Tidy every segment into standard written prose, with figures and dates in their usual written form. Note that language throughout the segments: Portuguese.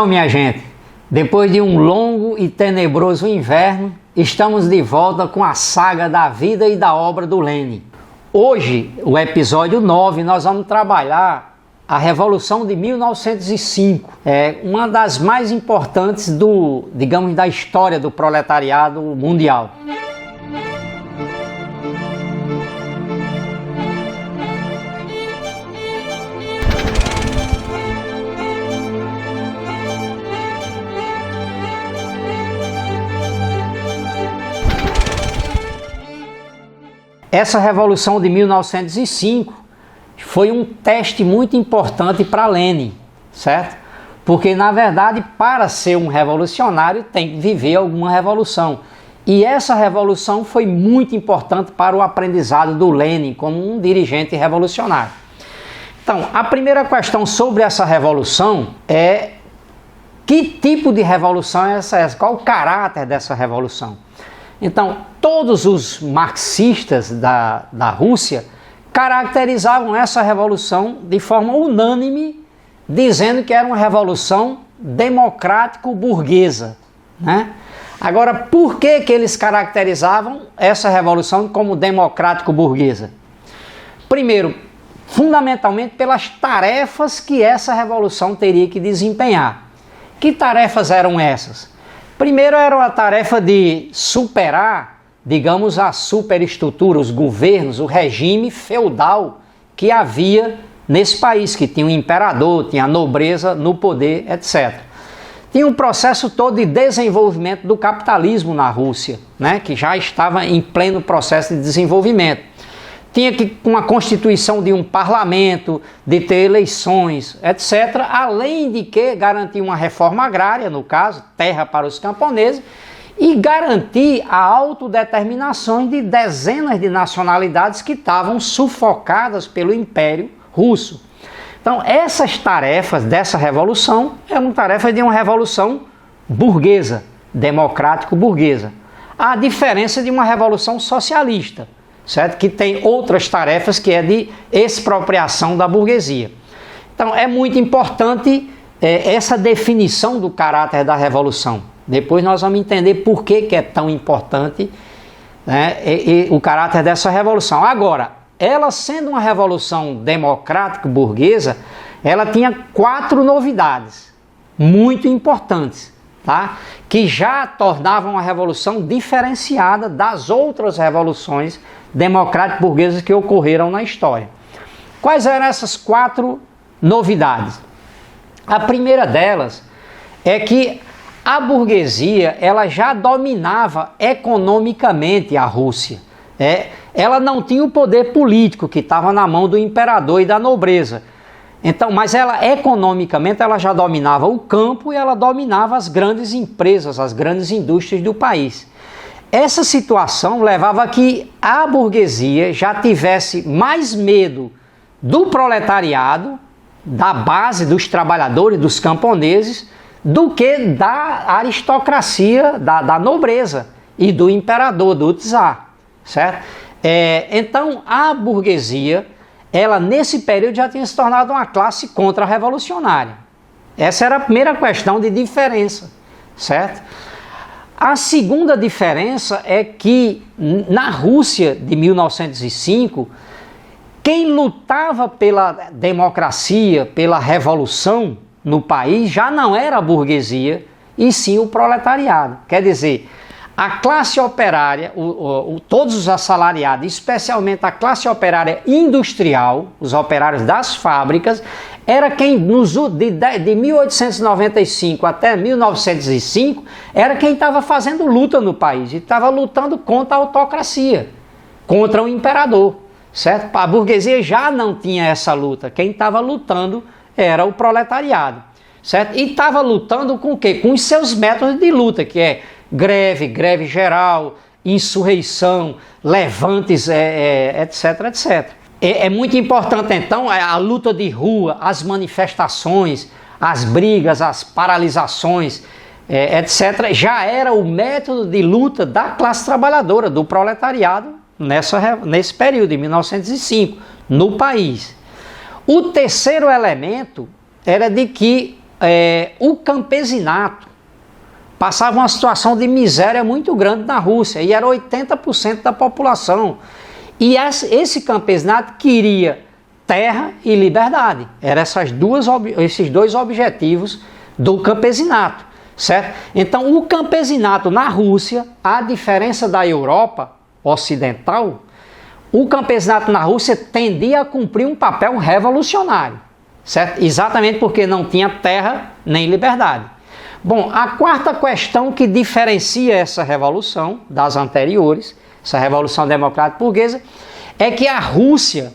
Então, minha gente, depois de um longo e tenebroso inverno, estamos de volta com a saga da vida e da obra do Lenin. Hoje, o episódio 9, nós vamos trabalhar a Revolução de 1905. É uma das mais importantes da história do proletariado mundial. Essa Revolução de 1905 foi um teste muito importante para Lenin, certo? Porque, na verdade, para ser um revolucionário tem que viver alguma revolução. E essa revolução foi muito importante para o aprendizado do Lenin como um dirigente revolucionário. Então, a primeira questão sobre essa revolução é: que tipo de revolução é essa? Qual o caráter dessa revolução? Então, todos os marxistas da Rússia caracterizavam essa revolução de forma unânime, dizendo que era uma revolução democrático-burguesa, né? Agora, por que eles caracterizavam essa revolução como democrático-burguesa? Primeiro, fundamentalmente pelas tarefas que essa revolução teria que desempenhar. Que tarefas eram essas? Primeiro era a tarefa de superar, digamos, a superestrutura, os governos, o regime feudal que havia nesse país, que tinha o imperador, tinha a nobreza no poder, etc. Tinha um processo todo de desenvolvimento do capitalismo na Rússia, né, que já estava em pleno processo de desenvolvimento. Tinha que, com a constituição de um parlamento, de ter eleições, etc., além de que garantir uma reforma agrária, no caso, terra para os camponeses, e garantir a autodeterminação de dezenas de nacionalidades que estavam sufocadas pelo Império Russo. Então, essas tarefas dessa revolução eram tarefas de uma revolução burguesa, democrático-burguesa, a diferença de uma revolução socialista, certo? Que tem outras tarefas que é de expropriação da burguesia. Então é muito importante essa definição do caráter da revolução. Depois nós vamos entender por que é tão importante, né, o caráter dessa revolução. Agora, ela sendo uma revolução democrático-burguesa, ela tinha 4 novidades muito importantes, tá? Que já tornavam a revolução diferenciada das outras revoluções democrático-burguesas que ocorreram na história. Quais eram essas 4 novidades? A primeira delas é que a burguesia ela já dominava economicamente a Rússia. Ela não tinha o poder político que estava na mão do imperador e da nobreza. Então, mas ela economicamente ela já dominava o campo e ela dominava as grandes empresas, as grandes indústrias do país. Essa situação levava a que a burguesia já tivesse mais medo do proletariado, da base dos trabalhadores, dos camponeses, do que da aristocracia, da nobreza e do imperador, do czar, certo? Então, a burguesia, ela nesse período já tinha se tornado uma classe contra-revolucionária. Essa era a primeira questão de diferença, certo? A segunda diferença é que na Rússia de 1905, quem lutava pela democracia, pela revolução no país, já não era a burguesia, e sim o proletariado. Quer dizer, a classe operária, todos os assalariados, especialmente a classe operária industrial, os operários das fábricas, era quem, de 1895 até 1905, era quem estava fazendo luta no país, e estava lutando contra a autocracia, contra o imperador, certo? A burguesia já não tinha essa luta, quem estava lutando era o proletariado, certo? E estava lutando com o quê? Com os seus métodos de luta, que é greve geral, insurreição, levantes, etc, etc. É muito importante, então, a luta de rua, as manifestações, as brigas, as paralisações, etc. Já era o método de luta da classe trabalhadora, do proletariado, nesse período, em 1905, no país. O terceiro elemento era de que o campesinato passava uma situação de miséria muito grande na Rússia, e era 80% da população. E esse campesinato queria terra e liberdade. Eram esses dois objetivos do campesinato, certo? Então, o campesinato na Rússia, a diferença da Europa ocidental, o campesinato na Rússia tendia a cumprir um papel revolucionário, certo? Exatamente porque não tinha terra nem liberdade. Bom, a quarta questão que diferencia essa revolução das anteriores, essa Revolução Democrática Burguesa, é que a Rússia,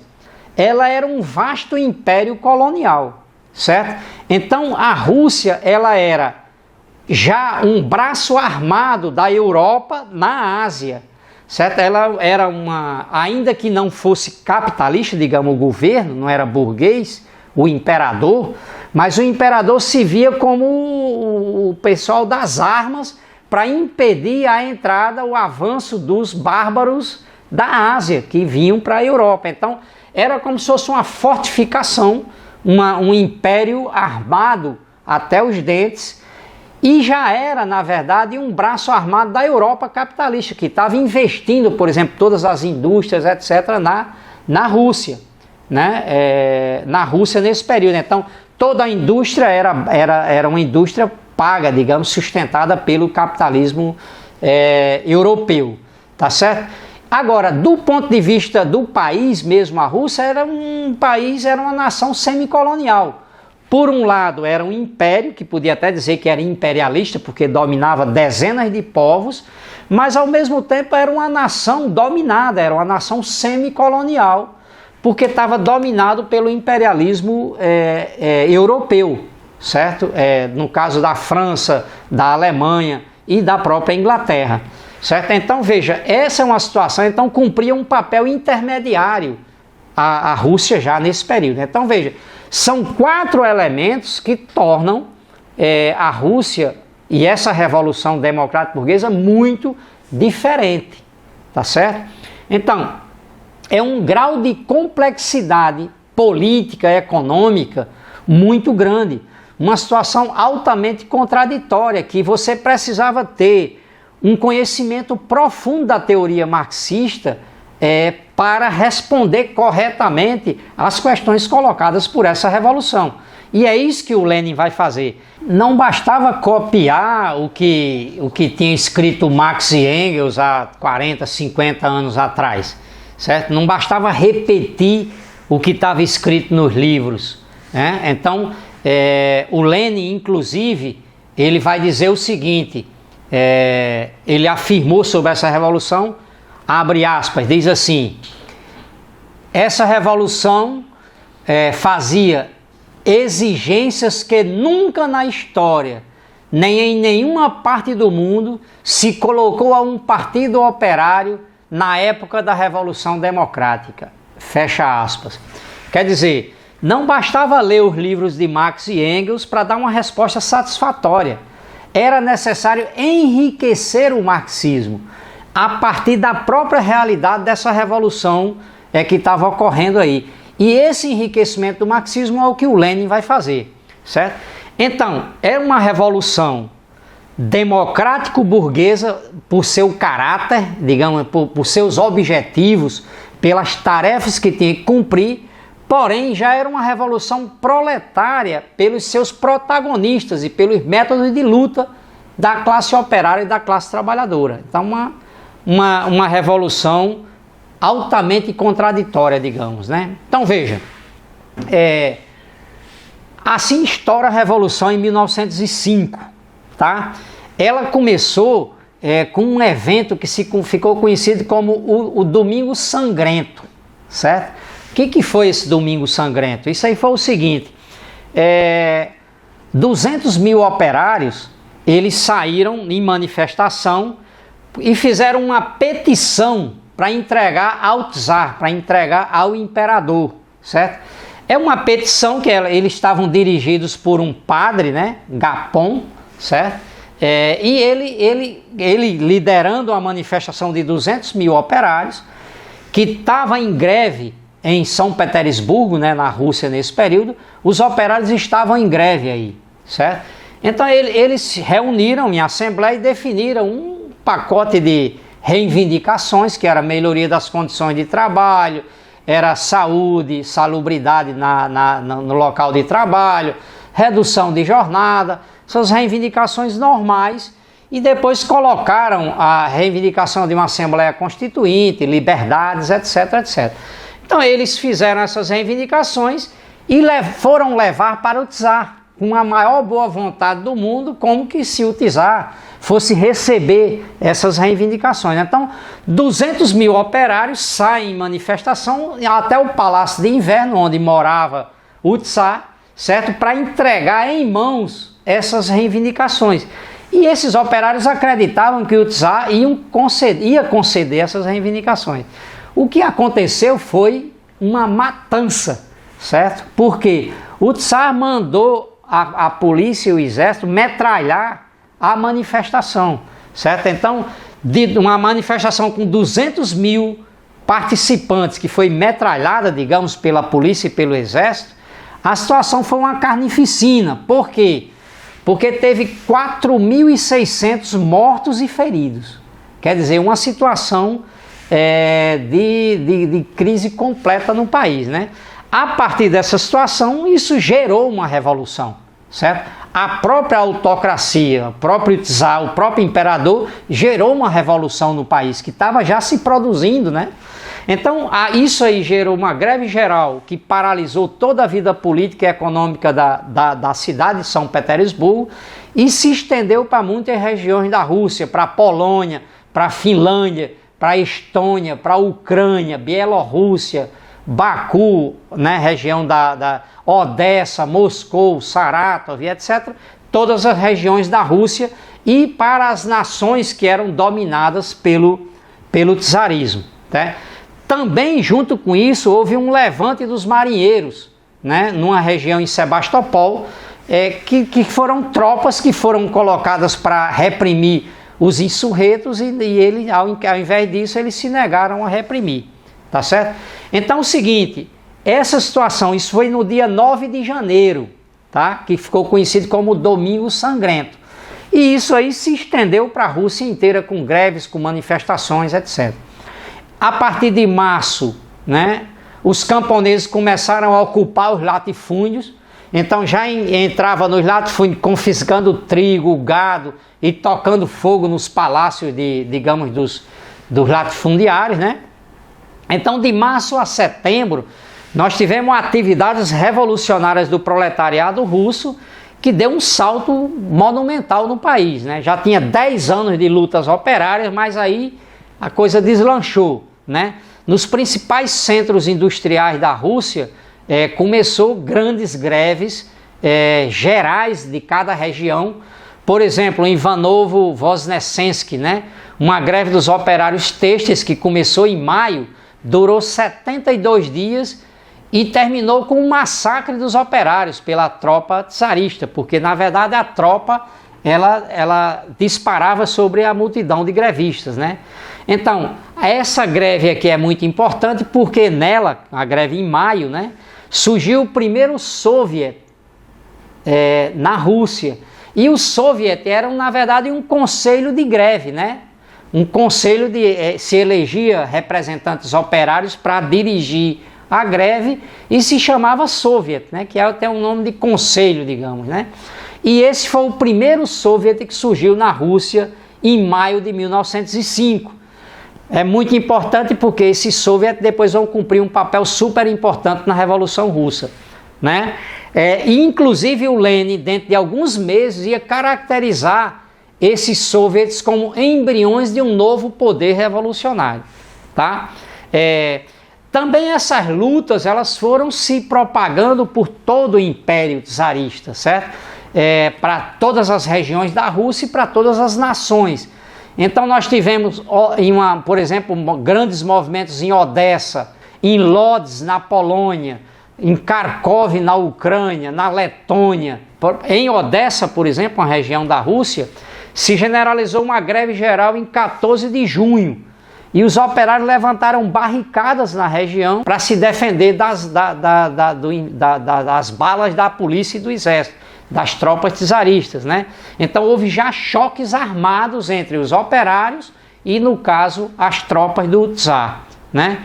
ela era um vasto império colonial, certo? Então, a Rússia, ela era já um braço armado da Europa na Ásia, certo? Ela era ainda que não fosse capitalista, digamos, o governo, não era burguês, o imperador, mas o imperador se via como o pessoal das armas para impedir a entrada, o avanço dos bárbaros da Ásia, que vinham para a Europa. Então, era como se fosse uma fortificação, um império armado até os dentes, e já era, na verdade, um braço armado da Europa capitalista, que estava investindo, por exemplo, todas as indústrias, etc., na Rússia, né? Na Rússia nesse período. Então, toda a indústria era uma indústria paga, digamos, sustentada pelo capitalismo europeu, tá certo? Agora, do ponto de vista do país mesmo, a Rússia era uma nação semicolonial. Por um lado, era um império, que podia até dizer que era imperialista, porque dominava dezenas de povos, mas ao mesmo tempo era uma nação dominada, era uma nação semicolonial, porque estava dominado pelo imperialismo europeu, certo? No caso da França, da Alemanha e da própria Inglaterra, certo? Então, veja, essa é uma situação, então cumpria um papel intermediário a Rússia já nesse período. Então, veja, são 4 elementos que tornam a Rússia e essa Revolução Democrática Burguesa muito diferente, tá certo? Então, é um grau de complexidade política, econômica muito grande, uma situação altamente contraditória, que você precisava ter um conhecimento profundo da teoria marxista para responder corretamente às questões colocadas por essa revolução. E é isso que o Lenin vai fazer. Não bastava copiar o que tinha escrito Marx e Engels há 40, 50 anos atrás, certo? Não bastava repetir o que estava escrito nos livros, né? Então, o Lenin, inclusive, ele vai dizer o seguinte, ele afirmou sobre essa revolução, abre aspas, diz assim: essa revolução fazia exigências que nunca na história, nem em nenhuma parte do mundo, se colocou a um partido operário na época da Revolução Democrática. Fecha aspas. Quer dizer, não bastava ler os livros de Marx e Engels para dar uma resposta satisfatória. Era necessário enriquecer o marxismo a partir da própria realidade dessa revolução que estava ocorrendo aí. E esse enriquecimento do marxismo é o que o Lenin vai fazer, certo? Então, é uma revolução democrático-burguesa por seu caráter, digamos, por seus objetivos, pelas tarefas que tinha que cumprir, porém já era uma revolução proletária pelos seus protagonistas e pelos métodos de luta da classe operária e da classe trabalhadora. Então, uma revolução altamente contraditória, digamos, né? Então, veja, assim estoura a Revolução em 1905, tá? Ela começou com um evento que ficou conhecido como o Domingo Sangrento, certo? O que foi esse Domingo Sangrento? Isso aí foi o seguinte, 200 mil operários, eles saíram em manifestação e fizeram uma petição para entregar ao czar, para entregar ao imperador, certo? É uma petição que eles estavam dirigidos por um padre, né, Gapon, certo? E ele liderando uma manifestação de 200 mil operários, que estava em greve em São Petersburgo, né, na Rússia nesse período. Os operários estavam em greve aí, certo? Então eles se reuniram em assembleia e definiram um pacote de reivindicações, que era a melhoria das condições de trabalho, era saúde, salubridade no local de trabalho, redução de jornada, essas reivindicações normais, e depois colocaram a reivindicação de uma Assembleia Constituinte, liberdades, etc, etc. Então eles fizeram essas reivindicações e foram levar para o czar, com a maior boa vontade do mundo, como que se o czar fosse receber essas reivindicações. Então, 200 mil operários saem em manifestação até o Palácio de Inverno, onde morava o czar, certo? Para entregar em mãos essas reivindicações. E esses operários acreditavam que o czar ia conceder essas reivindicações. O que aconteceu foi uma matança, certo? Porque o czar mandou a polícia e o exército metralhar a manifestação, certo? Então, de uma manifestação com 200 mil participantes que foi metralhada, digamos, pela polícia e pelo exército, a situação foi uma carnificina. Por quê? Porque teve 4.600 mortos e feridos. Quer dizer, uma situação de crise completa no país, né? A partir dessa situação, isso gerou uma revolução, certo? A própria autocracia, o próprio czar, o próprio imperador gerou uma revolução no país que estava já se produzindo, né? Então, isso aí gerou uma greve geral que paralisou toda a vida política e econômica da cidade de São Petersburgo e se estendeu para muitas regiões da Rússia, para a Polônia, para a Finlândia, para a Estônia, para a Ucrânia, Bielorrússia, Baku, né, região da Odessa, Moscou, Saratov, etc. Todas as regiões da Rússia e para as nações que eram dominadas pelo czarismo, né? Também, junto com isso, houve um levante dos marinheiros, né, numa região em Sebastopol, que foram tropas que foram colocadas para reprimir os insurretos e ele, ao invés disso, eles se negaram a reprimir, tá certo? Então, o seguinte, essa situação, isso foi no dia 9 de janeiro, tá? Que ficou conhecido como Domingo Sangrento. E isso aí se estendeu para a Rússia inteira, com greves, com manifestações, etc. A partir de março, né, os camponeses começaram a ocupar os latifúndios, então já entrava nos latifúndios confiscando trigo, gado e tocando fogo nos palácios digamos, dos latifundiários, né? Então, de março a setembro, nós tivemos atividades revolucionárias do proletariado russo que deu um salto monumental no país, né? Já tinha 10 anos de lutas operárias, mas aí a coisa deslanchou, né? Nos principais centros industriais da Rússia, começou grandes greves gerais de cada região. Por exemplo, em Ivanovo-Voznesensky, né? Uma greve dos operários têxteis que começou em maio, durou 72 dias e terminou com um massacre dos operários pela tropa czarista, porque na verdade a tropa ela disparava sobre a multidão de grevistas, né? Então, essa greve aqui é muito importante porque nela, a greve em maio, né, surgiu o primeiro soviet na Rússia. E os soviets eram, na verdade, um conselho de greve, né? Um conselho se elegia representantes operários para dirigir a greve e se chamava soviet, né? Que é até um nome de conselho, digamos, né? E esse foi o primeiro soviet que surgiu na Rússia em maio de 1905. É muito importante porque esses soviets depois vão cumprir um papel super importante na Revolução Russa, né? E inclusive o Lenin, dentro de alguns meses, ia caracterizar esses soviets como embriões de um novo poder revolucionário, tá? Também essas lutas, elas foram se propagando por todo o Império Czarista, certo? Para todas as regiões da Rússia e para todas as nações. Então nós tivemos, por exemplo, grandes movimentos em Odessa, em Lodz, na Polônia, em Kharkov, na Ucrânia, na Letônia. Em Odessa, por exemplo, uma região da Rússia, se generalizou uma greve geral em 14 de junho. E os operários levantaram barricadas na região para se defender das balas da polícia e do exército. das tropas czaristas, né? Então houve já choques armados entre os operários e, no caso, as tropas do czar, né?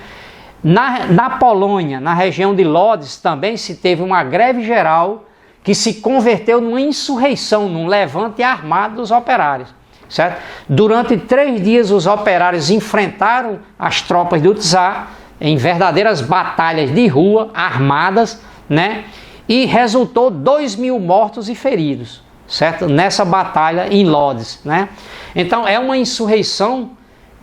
Na Polônia, na região de Lodz, também se teve uma greve geral que se converteu numa insurreição, num levante armado dos operários, certo? Durante 3 dias os operários enfrentaram as tropas do czar em verdadeiras batalhas de rua, armadas, né? E resultou 2.000 mortos e feridos, certo? Nessa batalha em Lodz, né? Então é uma insurreição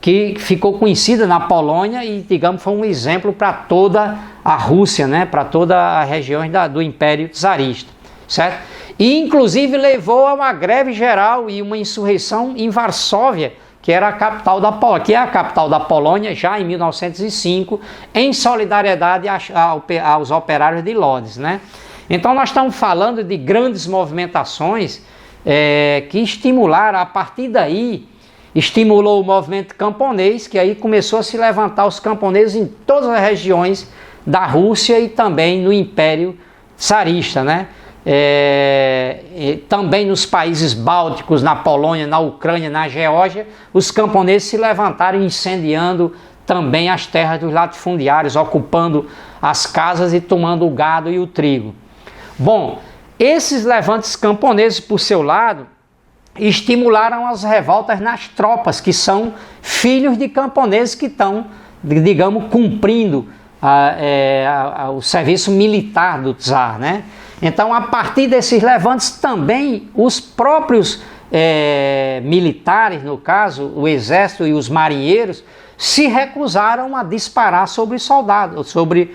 que ficou conhecida na Polônia e, digamos, foi um exemplo para toda a Rússia, né? Para toda a região do Império Czarista, certo? E inclusive levou a uma greve geral e uma insurreição em Varsóvia, que era a capital da Polônia, que é a capital da Polônia já em 1905, em solidariedade aos operários de Lodz, né? Então nós estamos falando de grandes movimentações que estimularam, a partir daí, estimulou o movimento camponês, que aí começou a se levantar os camponeses em todas as regiões da Rússia e também no Império Czarista, né? Também nos países bálticos, na Polônia, na Ucrânia, na Geórgia, os camponeses se levantaram incendiando também as terras dos latifundiários, ocupando as casas e tomando o gado e o trigo. Bom, esses levantes camponeses, por seu lado, estimularam as revoltas nas tropas, que são filhos de camponeses que estão, digamos, cumprindo o serviço militar do czar, né? Então, a partir desses levantes, também os próprios militares, no caso, o exército e os marinheiros, se recusaram a disparar sobre os soldados, sobre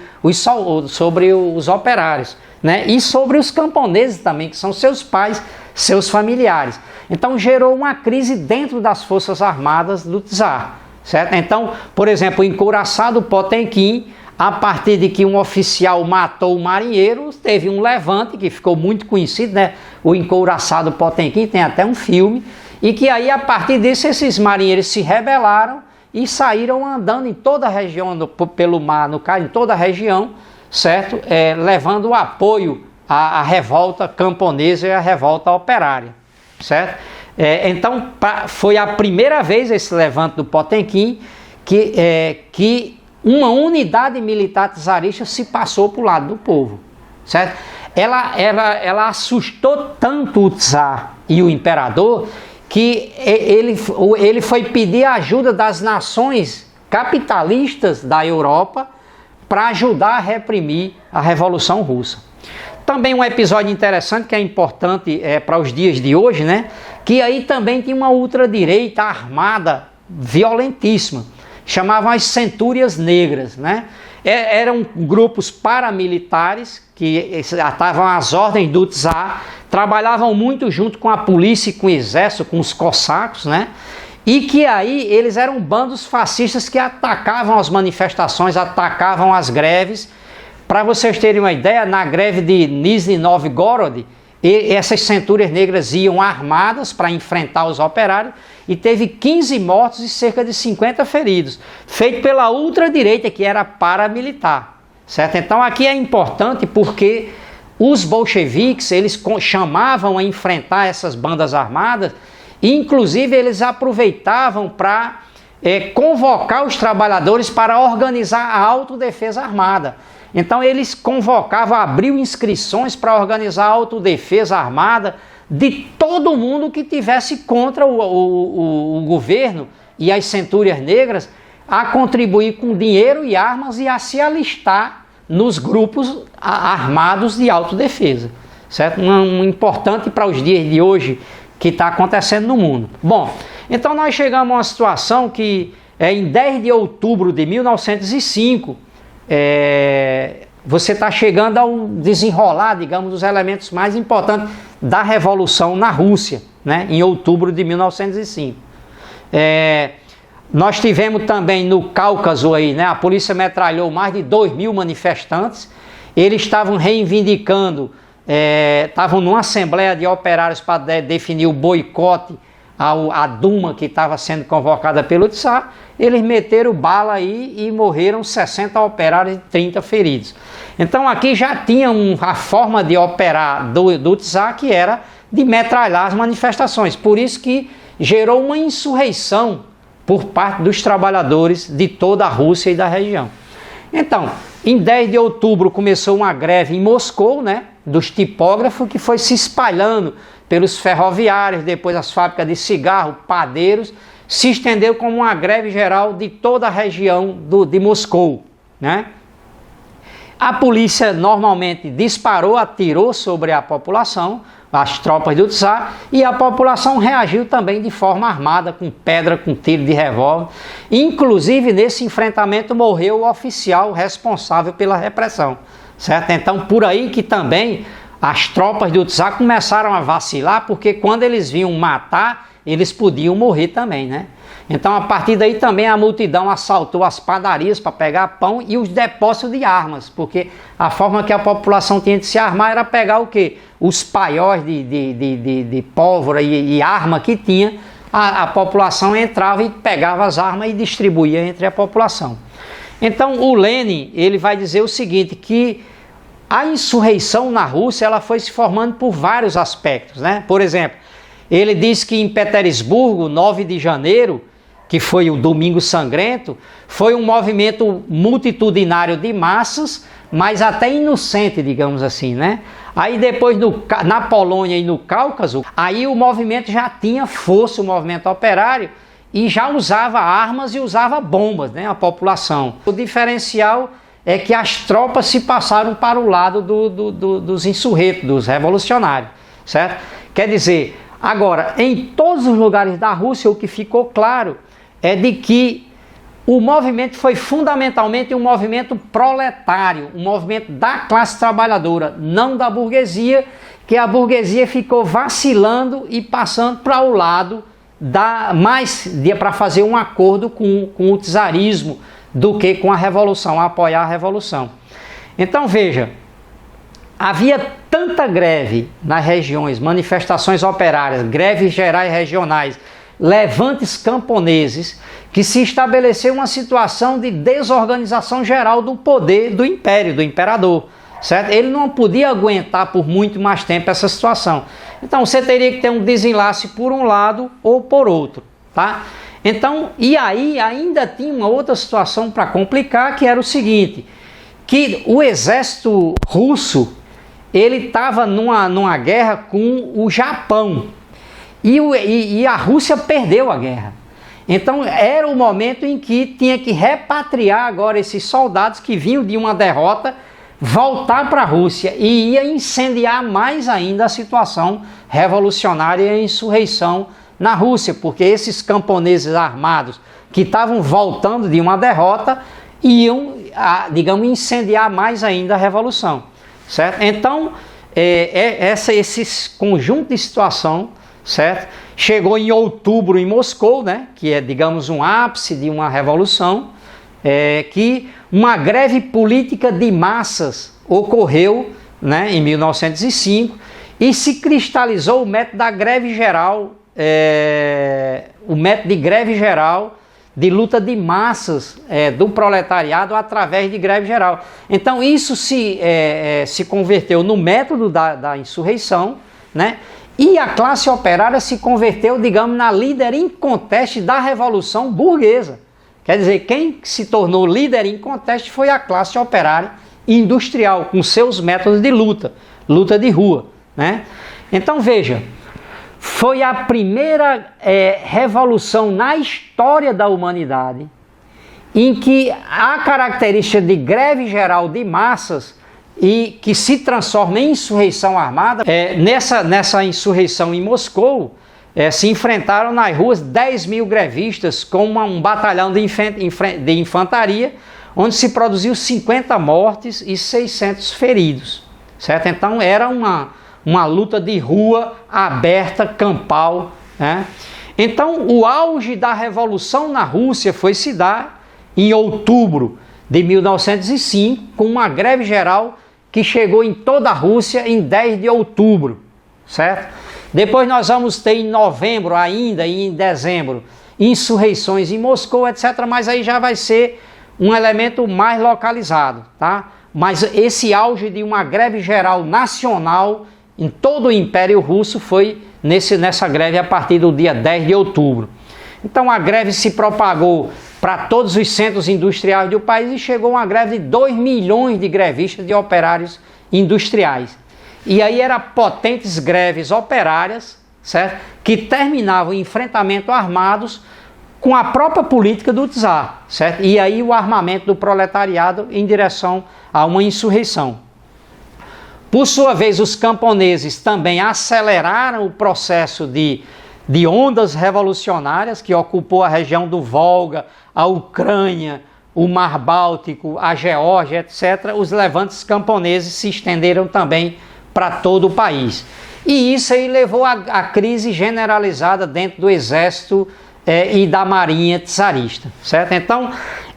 os operários, né? E sobre os camponeses também, que são seus pais, seus familiares. Então gerou uma crise dentro das forças armadas do czar, certo? Então, por exemplo, o encouraçado Potemkin, a partir de que um oficial matou o marinheiro, teve um levante que ficou muito conhecido, né? O encouraçado Potemkin, tem até um filme, e que aí, a partir disso, esses marinheiros se rebelaram e saíram andando em toda a região, pelo mar, no caso, em toda a região, certo? Levando o apoio à revolta camponesa e à revolta operária, certo? Então, foi a primeira vez esse levante do Potemkin que uma unidade militar czarista se passou para o lado do povo, certo? Ela assustou tanto o czar e o imperador que ele foi pedir a ajuda das nações capitalistas da Europa para ajudar a reprimir a Revolução Russa. Também um episódio interessante que é importante para os dias de hoje, né? Que aí também tinha uma ultradireita armada violentíssima, chamavam as Centúrias Negras, né? Eram grupos paramilitares que estavam às ordens do czar, trabalhavam muito junto com a polícia e com o exército, com os cossacos, né? E que aí eles eram bandos fascistas que atacavam as manifestações, atacavam as greves. Para vocês terem uma ideia, na greve de Nizhny Novgorod, essas Centúrias Negras iam armadas para enfrentar os operários e teve 15 mortos e cerca de 50 feridos, feito pela ultradireita, que era paramilitar, certo? Então aqui é importante porque os bolcheviques, eles chamavam a enfrentar essas bandas armadas e inclusive eles aproveitavam para convocar os trabalhadores para organizar a autodefesa armada. Então eles convocavam, abriam inscrições para organizar a autodefesa armada de todo mundo que tivesse contra o governo e as Centúrias Negras, a contribuir com dinheiro e armas e a se alistar nos grupos armados de autodefesa, certo? Um importante para os dias de hoje que está acontecendo no mundo. Bom, então nós chegamos a uma situação que em 10 de outubro de 1905, você está chegando ao desenrolar, digamos, dos elementos mais importantes da Revolução na Rússia, né, em outubro de 1905. Nós tivemos também no Cáucaso, aí, né, a polícia metralhou mais de 2.000 manifestantes, eles estavam reivindicando, estavam numa assembleia de operários para definir o boicote a Duma que estava sendo convocada pelo Tsar, eles meteram bala aí e morreram 60 operários e 30 feridos. Então aqui já tinha a forma de operar do Tsar, que era de metralhar as manifestações. Por isso que gerou uma insurreição por parte dos trabalhadores de toda a Rússia e da região. Então, em 10 de outubro começou uma greve em Moscou, né, dos tipógrafos, que foi se espalhando pelos ferroviários, depois as fábricas de cigarro, padeiros, se estendeu como uma greve geral de toda a região de Moscou, né? A polícia normalmente disparou, atirou sobre a população, as tropas do Tsar, e a população reagiu também de forma armada, com pedra, com tiro de revólver. Inclusive, nesse enfrentamento morreu o oficial responsável pela repressão, certo? Então, por aí que também as tropas do Tsar começaram a vacilar, porque quando eles vinham matar, eles podiam morrer também, né? Então, a partir daí também a multidão assaltou as padarias para pegar pão e os depósitos de armas, porque a forma que a população tinha de se armar era pegar o quê? Os paióis de pólvora e arma que tinha, a população entrava e pegava as armas e distribuía entre a população. Então, o Lenin, ele vai dizer o seguinte, que a insurreição na Rússia ela foi se formando por vários aspectos, né? Por exemplo, ele diz que em Petersburgo, 9 de janeiro, que foi o Domingo Sangrento, foi um movimento multitudinário de massas, mas até inocente, digamos assim, né? Aí depois na Polônia e no Cáucaso, aí o movimento já tinha força, o movimento operário, e já usava armas e usava bombas, né? A população. O diferencial é que as tropas se passaram para o lado dos insurretos, dos revolucionários, certo? Quer dizer, agora, em todos os lugares da Rússia, o que ficou claro é de que o movimento foi fundamentalmente um movimento proletário, um movimento da classe trabalhadora, não da burguesia, que a burguesia ficou vacilando e passando para o lado para fazer um acordo com o czarismo do que com a revolução, apoiar a revolução. Então veja, havia tanta greve nas regiões, manifestações operárias, greves gerais regionais, levantes camponeses, que se estabeleceu uma situação de desorganização geral do poder do império, do imperador, certo? Ele não podia aguentar por muito mais tempo essa situação. Então você teria que ter um desenlace por um lado ou por outro, tá? Então, e aí ainda tinha uma outra situação para complicar, que era o seguinte, que o exército russo, ele estava numa guerra com o Japão, e a Rússia perdeu a guerra. Então era o momento em que tinha que repatriar agora esses soldados que vinham de uma derrota, voltar para a Rússia, e ia incendiar mais ainda a situação revolucionária e a insurreição na Rússia, porque esses camponeses armados que estavam voltando de uma derrota iam, digamos, incendiar mais ainda a revolução, certo? Então, esse conjunto de situação, certo? Chegou em outubro em Moscou, né? Que é, digamos, um ápice de uma revolução, que uma greve política de massas ocorreu, né, em 1905, e se cristalizou o método da greve geral, o método de greve geral, de luta de massas do proletariado através de greve geral. Então isso se converteu no método da insurreição, né? E a classe operária se converteu, digamos, na líder inconteste da revolução burguesa. Quer dizer, quem se tornou líder inconteste foi a classe operária industrial, com seus métodos de luta de rua, né? Então veja, foi a primeira revolução na história da humanidade em que a característica de greve geral de massas e que se transforma em insurreição armada. Nessa insurreição em Moscou, se enfrentaram nas ruas 10 mil grevistas com um batalhão de infantaria, onde se produziu 50 mortes e 600 feridos, certo? Então era uma luta de rua aberta, campal, né? Então o auge da revolução na Rússia foi se dar em outubro de 1905, com uma greve geral que chegou em toda a Rússia em 10 de outubro, certo? Depois nós vamos ter em novembro ainda e em dezembro insurreições em Moscou, etc. Mas aí já vai ser um elemento mais localizado, tá? Mas esse auge de uma greve geral nacional em todo o Império Russo foi nessa greve a partir do dia 10 de outubro. Então a greve se propagou para todos os centros industriais do país e chegou a uma greve de 2 milhões de grevistas, de operários industriais. E aí eram potentes greves operárias, certo? Que terminavam em enfrentamento armados com a própria política do czar, certo? E aí o armamento do proletariado em direção a uma insurreição. Por sua vez, os camponeses também aceleraram o processo de ondas revolucionárias que ocupou a região do Volga, a Ucrânia, o Mar Báltico, a Geórgia, etc. Os levantes camponeses se estenderam também para todo o país. E isso aí levou à crise generalizada dentro do exército e da marinha czarista, certo? Então,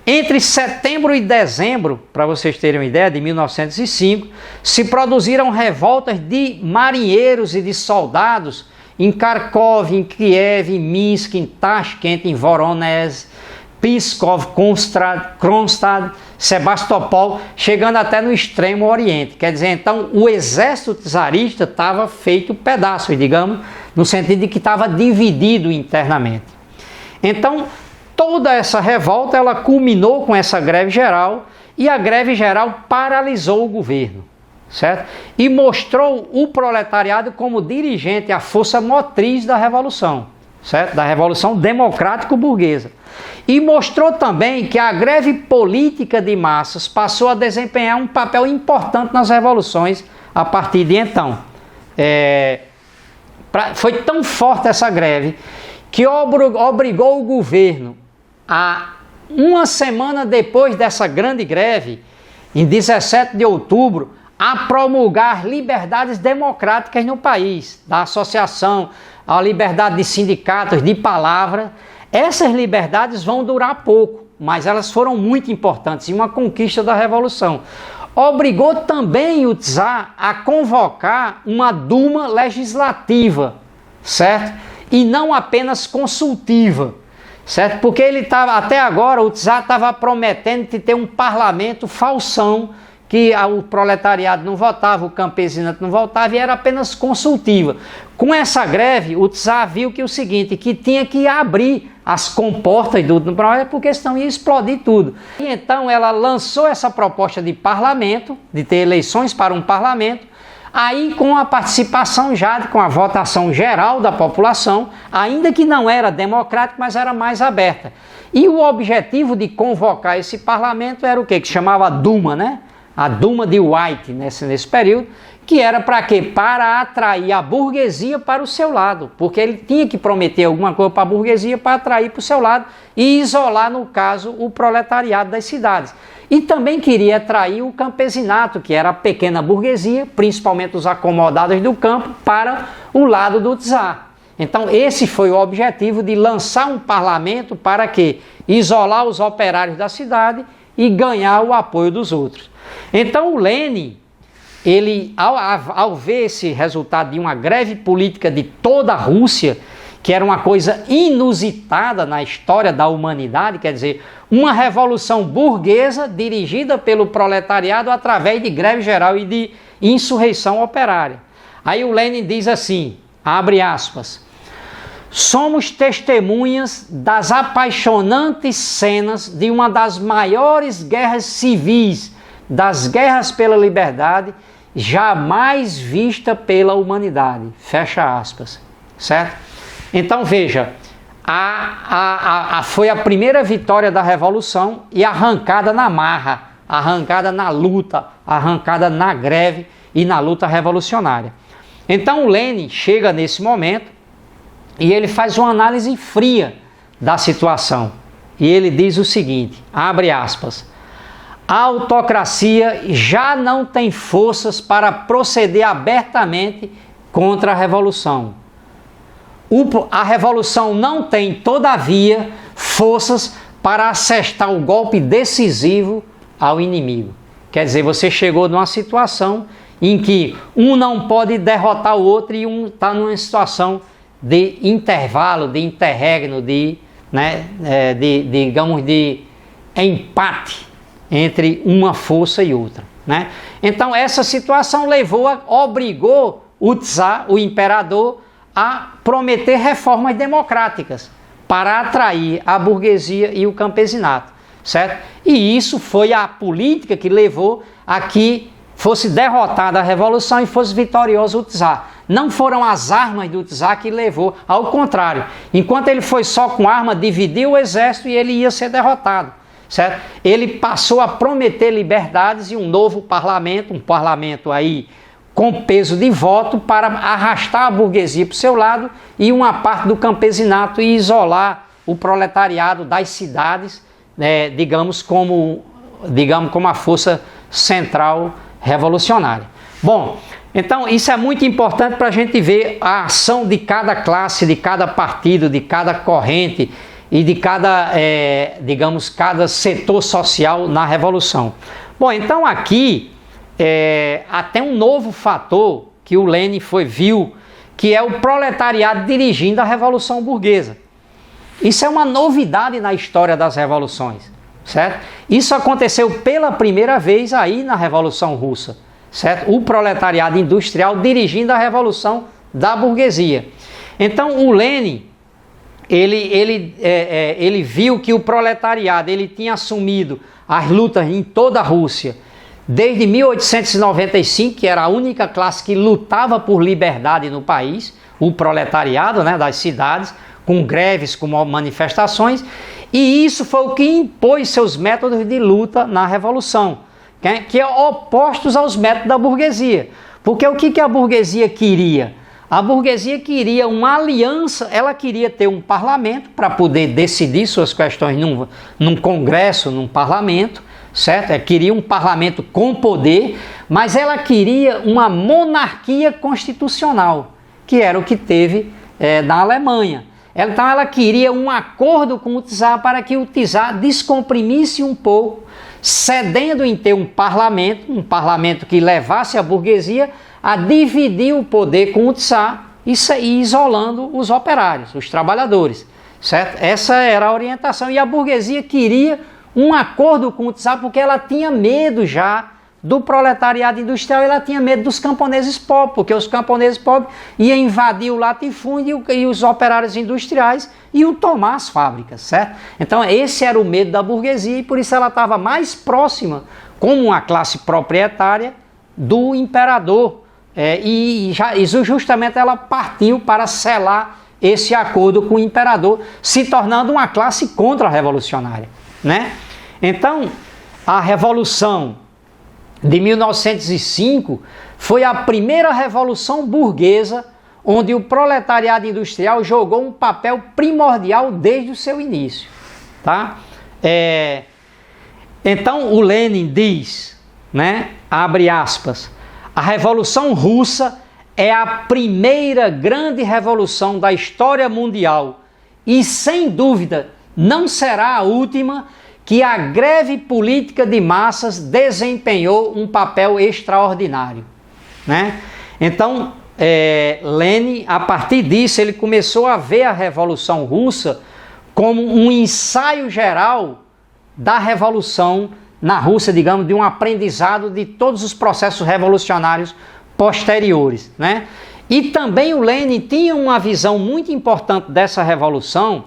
entre setembro e dezembro, para vocês terem uma ideia, de 1905, se produziram revoltas de marinheiros e de soldados em Kharkov, em Kiev, em Minsk, em Tashkent, em Voronezh, Pskov, Kronstadt, Sebastopol, chegando até no extremo oriente. Quer dizer, então, o exército czarista estava feito pedaços, digamos, no sentido de que estava dividido internamente. Então, toda essa revolta, ela culminou com essa greve geral, e a greve geral paralisou o governo, certo? E mostrou o proletariado como dirigente, a força motriz da revolução, certo? Da revolução democrático-burguesa. E mostrou também que a greve política de massas passou a desempenhar um papel importante nas revoluções a partir de então. Foi tão forte essa greve que obrigou o governo a, uma semana depois dessa grande greve, em 17 de outubro, a promulgar liberdades democráticas no país, da associação, a liberdade de sindicatos, de palavra. Essas liberdades vão durar pouco, mas elas foram muito importantes e uma conquista da Revolução. Obrigou também o czar a convocar uma Duma legislativa, certo? E não apenas consultiva, certo? Porque ele estava, até agora, o czar estava prometendo de ter um parlamento falsão, que o proletariado não votava, o campesinato não votava, e era apenas consultiva. Com essa greve, o czar viu que o seguinte, que tinha que abrir as comportas do proletariado, porque senão ia explodir tudo. E então ela lançou essa proposta de parlamento, de ter eleições para um parlamento, aí com a participação já, com a votação geral da população, ainda que não era democrática, mas era mais aberta. E o objetivo de convocar esse parlamento era o quê? Que chamava Duma, né? A Duma de White nesse período, que era para quê? Para atrair a burguesia para o seu lado, porque ele tinha que prometer alguma coisa para a burguesia para atrair para o seu lado e isolar, no caso, o proletariado das cidades. E também queria atrair o campesinato, que era a pequena burguesia, principalmente os acomodados do campo, para o lado do czar. Então esse foi o objetivo de lançar um parlamento para quê? Isolar os operários da cidade e ganhar o apoio dos outros. Então o Lenin, ele, ao ver esse resultado de uma greve política de toda a Rússia, que era uma coisa inusitada na história da humanidade, quer dizer, uma revolução burguesa dirigida pelo proletariado através de greve geral e de insurreição operária. Aí o Lenin diz assim, abre aspas, somos testemunhas das apaixonantes cenas de uma das maiores guerras civis, das guerras pela liberdade, jamais vista pela humanidade. Fecha aspas. Certo? Então veja, foi a primeira vitória da Revolução e arrancada na marra, arrancada na luta, arrancada na greve e na luta revolucionária. Então o Lenin chega nesse momento e ele faz uma análise fria da situação. E ele diz o seguinte, abre aspas, a autocracia já não tem forças para proceder abertamente contra a revolução. A revolução não tem, todavia, forças para assestar o golpe decisivo ao inimigo. Quer dizer, você chegou numa situação em que um não pode derrotar o outro e um está numa situação de intervalo, de interregno, digamos, de empate entre uma força e outra, né? Então essa situação obrigou o czar, o imperador, a prometer reformas democráticas para atrair a burguesia e o campesinato, certo? E isso foi a política que levou a que fosse derrotada a revolução e fosse vitorioso o czar. Não foram as armas do czar que levou, ao contrário. Enquanto ele foi só com arma, dividiu o exército e ele ia ser derrotado, certo? Ele passou a prometer liberdades e um novo parlamento, um parlamento aí com peso de voto para arrastar a burguesia para o seu lado e uma parte do campesinato e isolar o proletariado das cidades, digamos como a força central revolucionária. Bom, então isso é muito importante para a gente ver a ação de cada classe, de cada partido, de cada corrente e de cada, cada setor social na Revolução. Bom, então aqui até um novo fator que o Lenin viu, que é o proletariado dirigindo a Revolução Burguesa. Isso é uma novidade na história das revoluções, certo? Isso aconteceu pela primeira vez aí na Revolução Russa, certo? O proletariado industrial dirigindo a revolução da burguesia. Então o Lenin, ele viu que o proletariado ele tinha assumido as lutas em toda a Rússia desde 1895, que era a única classe que lutava por liberdade no país, o proletariado, né, das cidades, com greves, com manifestações, e isso foi o que impôs seus métodos de luta na Revolução, que é opostos aos métodos da burguesia. Porque o que a burguesia queria? A burguesia queria uma aliança, ela queria ter um parlamento para poder decidir suas questões num congresso, num parlamento, certo? Queria um parlamento com poder, mas ela queria uma monarquia constitucional, que era o que teve na Alemanha. Então ela queria um acordo com o czar para que o czar descomprimisse um pouco, cedendo em ter um parlamento que levasse a burguesia a dividir o poder com o czar e isolando os operários, os trabalhadores, certo? Essa era a orientação, e a burguesia queria um acordo com o czar porque ela tinha medo já do proletariado industrial, ela tinha medo dos camponeses pobres, porque os camponeses pobres iam invadir o latifúndio e os operários industriais iam tomar as fábricas, certo? Então esse era o medo da burguesia e por isso ela estava mais próxima, como uma classe proprietária, do imperador, e justamente ela partiu para selar esse acordo com o imperador, se tornando uma classe contra-revolucionária, né? Então a Revolução de 1905 foi a primeira revolução burguesa onde o proletariado industrial jogou um papel primordial desde o seu início, tá? Então o Lenin diz, né, abre aspas, a Revolução Russa é a primeira grande revolução da história mundial e, sem dúvida, não será a última que a greve política de massas desempenhou um papel extraordinário, né? Então, Lenin, a partir disso, ele começou a ver a Revolução Russa como um ensaio geral da Revolução na Rússia, digamos, de um aprendizado de todos os processos revolucionários posteriores, né? E também o Lenin tinha uma visão muito importante dessa revolução,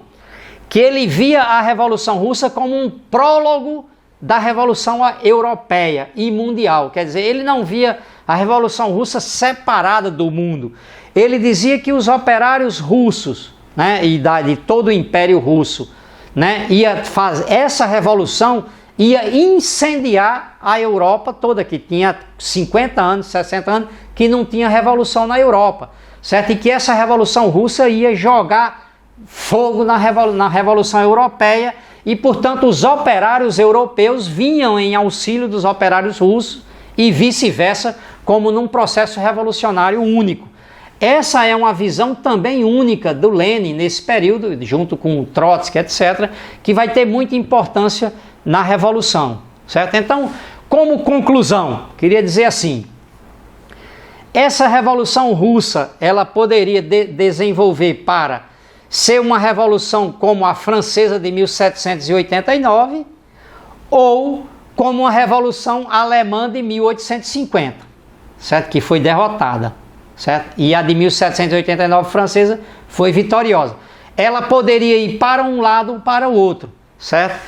que ele via a Revolução Russa como um prólogo da Revolução Europeia e mundial. Quer dizer, ele não via a Revolução Russa separada do mundo. Ele dizia que os operários russos, né, e de todo o Império Russo, né, essa revolução ia incendiar a Europa toda, que tinha 50 anos, 60 anos, que não tinha revolução na Europa, certo? E que essa Revolução Russa ia jogar fogo na Revolução Europeia e, portanto, os operários europeus vinham em auxílio dos operários russos e vice-versa, como num processo revolucionário único. Essa é uma visão também única do Lenin nesse período, junto com o Trotsky, etc., que vai ter muita importância na Revolução, certo? Então, como conclusão, queria dizer assim, essa Revolução Russa, ela poderia desenvolver para ser uma revolução como a francesa de 1789 ou como uma revolução alemã de 1850, certo? Que foi derrotada, certo? E a de 1789 francesa foi vitoriosa. Ela poderia ir para um lado ou para o outro, certo?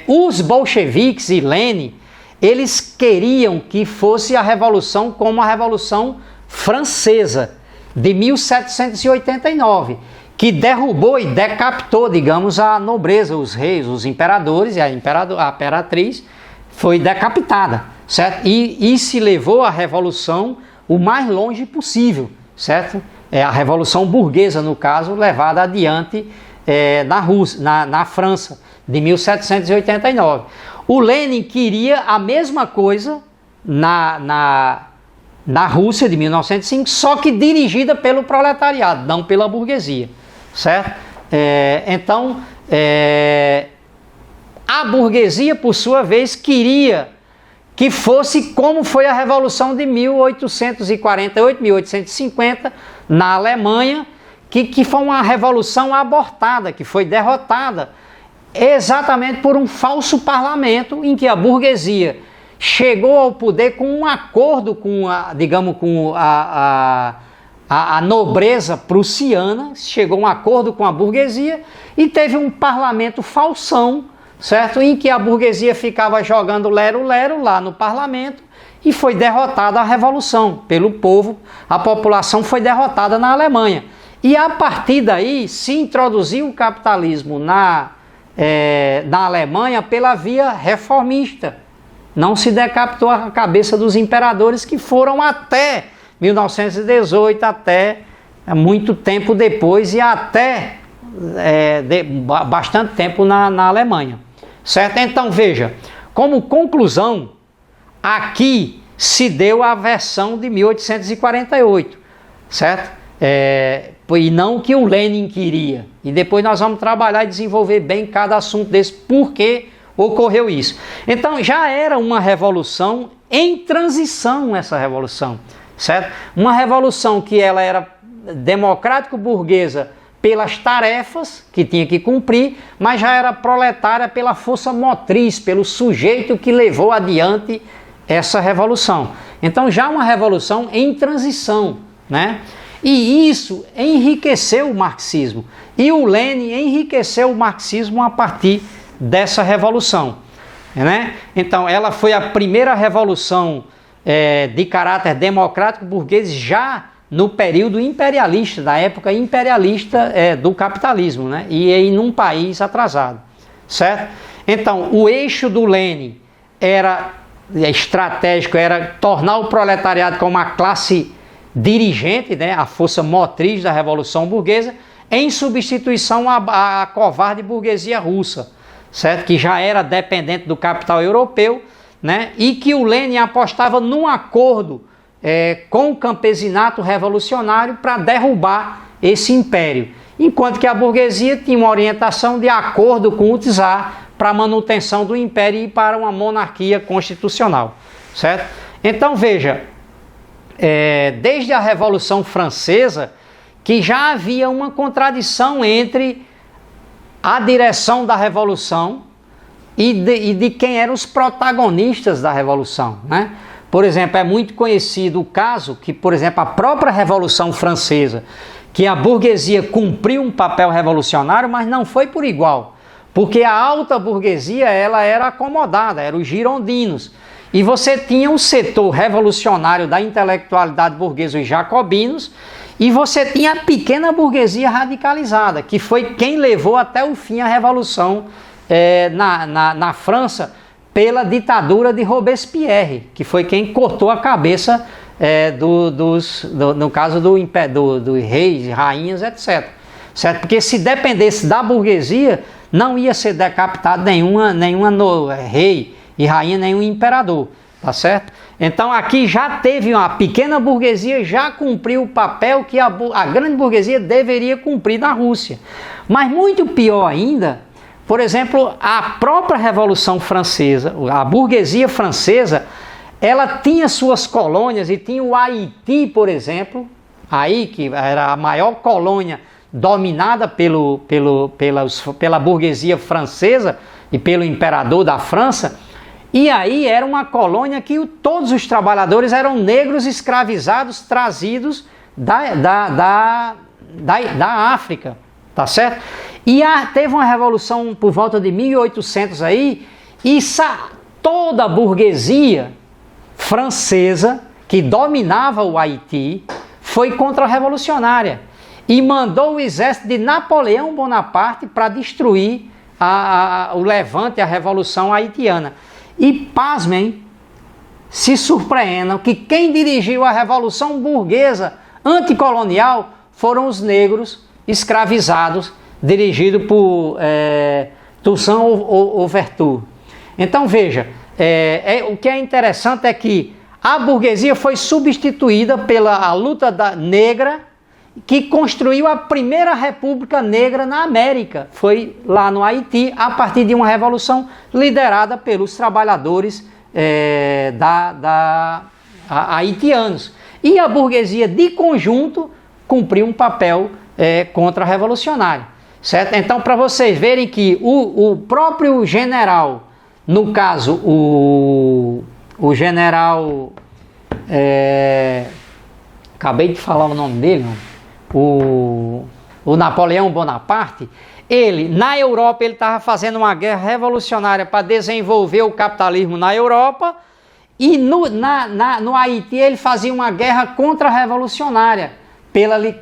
Os bolcheviques e Lenin, eles queriam que fosse a revolução como a Revolução Francesa de 1789, que derrubou e decapitou, digamos, a nobreza, os reis, os imperadores, e a imperatriz foi decapitada, certo? E se levou a revolução o mais longe possível, certo? A revolução burguesa, no caso, levada adiante na França, de 1789. O Lenin queria a mesma coisa na Rússia de 1905, só que dirigida pelo proletariado, não pela burguesia, certo? Então, a burguesia, por sua vez, queria que fosse como foi a Revolução de 1848, 1850, na Alemanha, que foi uma revolução abortada, que foi derrotada exatamente por um falso parlamento em que a burguesia chegou ao poder com um acordo com a nobreza prussiana, chegou a um acordo com a burguesia e teve um parlamento falsão, certo? Em que a burguesia ficava jogando lero-lero lá no parlamento e foi derrotada a revolução pelo povo, a população foi derrotada na Alemanha. E a partir daí se introduziu o capitalismo na Alemanha pela via reformista. Não se decapitou a cabeça dos imperadores que foram até 1918, até muito tempo depois e até bastante tempo na Alemanha. Certo? Então veja, como conclusão, aqui se deu a versão de 1848, certo? E não o que o Lenin queria. E depois nós vamos trabalhar e desenvolver bem cada assunto desse, por que ocorreu isso. Então já era uma revolução em transição, essa revolução, certo? Uma revolução que ela era democrático-burguesa pelas tarefas que tinha que cumprir, mas já era proletária pela força motriz, pelo sujeito que levou adiante essa revolução. Então já uma revolução em transição, né? E isso enriqueceu o marxismo. E o Lenin enriqueceu o marxismo a partir dessa revolução, né? Então ela foi a primeira revolução de caráter democrático burguês já no período imperialista, da época imperialista do capitalismo, né? E em um país atrasado, certo? Então o eixo do Lenin era estratégico, era tornar o proletariado como uma classe dirigente, né? A força motriz da revolução burguesa, em substituição à covarde burguesia russa, certo? Que já era dependente do capital europeu, né? E que o Lenin apostava num acordo com o campesinato revolucionário para derrubar esse império, enquanto que a burguesia tinha uma orientação de acordo com o czar para a manutenção do império e para uma monarquia constitucional, certo? Então veja, desde a Revolução Francesa, que já havia uma contradição entre a direção da Revolução e de quem eram os protagonistas da Revolução, né? Por exemplo, é muito conhecido o caso que, por exemplo, a própria Revolução Francesa, que a burguesia cumpriu um papel revolucionário, mas não foi por igual, porque a alta burguesia ela era acomodada, eram os girondinos, e você tinha um setor revolucionário da intelectualidade burguesa, os jacobinos, e você tinha a pequena burguesia radicalizada, que foi quem levou até o fim a Revolução na França, pela ditadura de Robespierre, que foi quem cortou a cabeça no caso dos reis, rainhas, etc. Certo? Porque se dependesse da burguesia, não ia ser decapitado nenhuma rei e rainha, nenhum imperador, tá certo? Então aqui já teve uma pequena burguesia, já cumpriu o papel que a grande burguesia deveria cumprir na Rússia. Mas muito pior ainda, por exemplo, a própria Revolução Francesa, a burguesia francesa, ela tinha suas colônias e tinha o Haiti, por exemplo, aí que era a maior colônia dominada pela burguesia francesa e pelo imperador da França. E aí era uma colônia que todos os trabalhadores eram negros escravizados, trazidos da África, tá certo? E teve uma revolução por volta de 1800 aí, e toda a burguesia francesa que dominava o Haiti foi contra-revolucionária e mandou o exército de Napoleão Bonaparte para destruir o levante, a revolução haitiana. E pasmem, se surpreendam que quem dirigiu a revolução burguesa anticolonial foram os negros escravizados, dirigido por Toussaint Louverture. Então veja, o que é interessante é que a burguesia foi substituída pela luta negra, que construiu a primeira república negra na América. Foi lá no Haiti, a partir de uma revolução liderada pelos trabalhadores haitianos. E a burguesia, de conjunto, cumpriu um papel contra-revolucionário. Certo? Então, para vocês verem que o próprio general, no caso, o general... acabei de falar o nome dele, o Napoleão Bonaparte, na Europa ele estava fazendo uma guerra revolucionária para desenvolver o capitalismo na Europa, e no Haiti ele fazia uma guerra contra-revolucionária,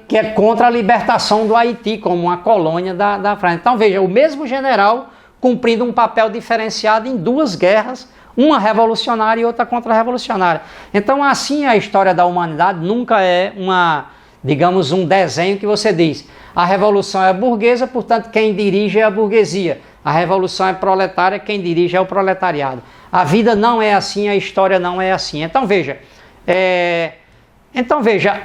que é contra a libertação do Haiti, como uma colônia da França. Então veja, o mesmo general cumprindo um papel diferenciado em duas guerras, uma revolucionária e outra contra-revolucionária. Então assim a história da humanidade nunca é digamos, um desenho que você diz: a revolução é burguesa, portanto quem dirige é a burguesia. A revolução é proletária, quem dirige é o proletariado. A vida não é assim, a história não é assim. Então veja,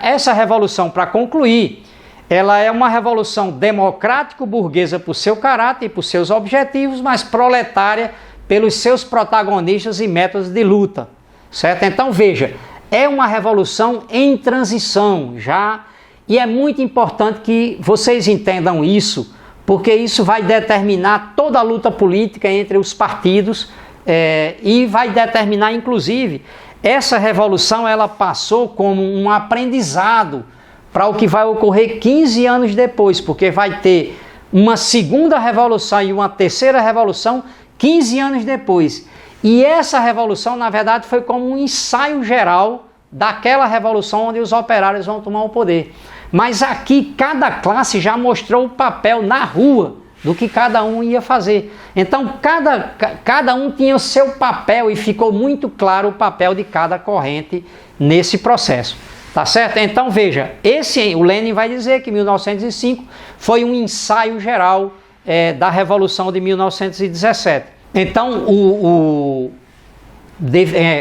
essa revolução, para concluir, ela é uma revolução democrático-burguesa por seu caráter e por seus objetivos, mas proletária pelos seus protagonistas e métodos de luta, certo? Então veja, é uma revolução em transição já, e é muito importante que vocês entendam isso, porque isso vai determinar toda a luta política entre os partidos e vai determinar, inclusive, essa revolução ela passou como um aprendizado para o que vai ocorrer 15 anos depois, porque vai ter uma segunda revolução e uma terceira revolução 15 anos depois. E essa revolução, na verdade, foi como um ensaio geral daquela revolução onde os operários vão tomar o poder. Mas aqui cada classe já mostrou o papel na rua do que cada um ia fazer. Então cada um tinha o seu papel e ficou muito claro o papel de cada corrente nesse processo. Tá certo? Então veja, o Lenin vai dizer que 1905 foi um ensaio geral da Revolução de 1917. Então,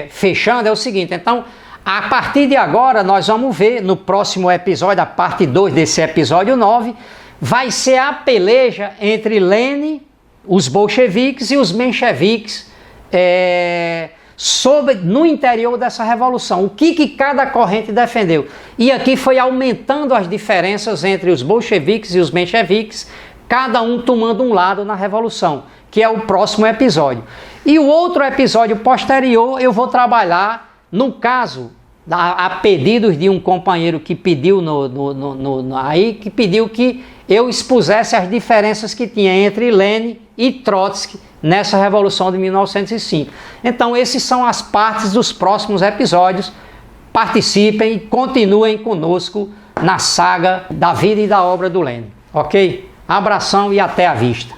fechando, é o seguinte: então, a partir de agora, nós vamos ver no próximo episódio, a parte 2 desse episódio 9, vai ser a peleja entre Lenin, os bolcheviques e os mencheviques no interior dessa revolução. O que cada corrente defendeu. E aqui foi aumentando as diferenças entre os bolcheviques e os mencheviques, cada um tomando um lado na revolução, que é o próximo episódio. E o outro episódio posterior eu vou trabalhar, no caso, a pedidos de um companheiro que pediu que pediu que eu expusesse as diferenças que tinha entre Lenin e Trotsky nessa Revolução de 1905. Então, essas são as partes dos próximos episódios. Participem e continuem conosco na saga da vida e da obra do Lenin. Ok? Abração e até a vista.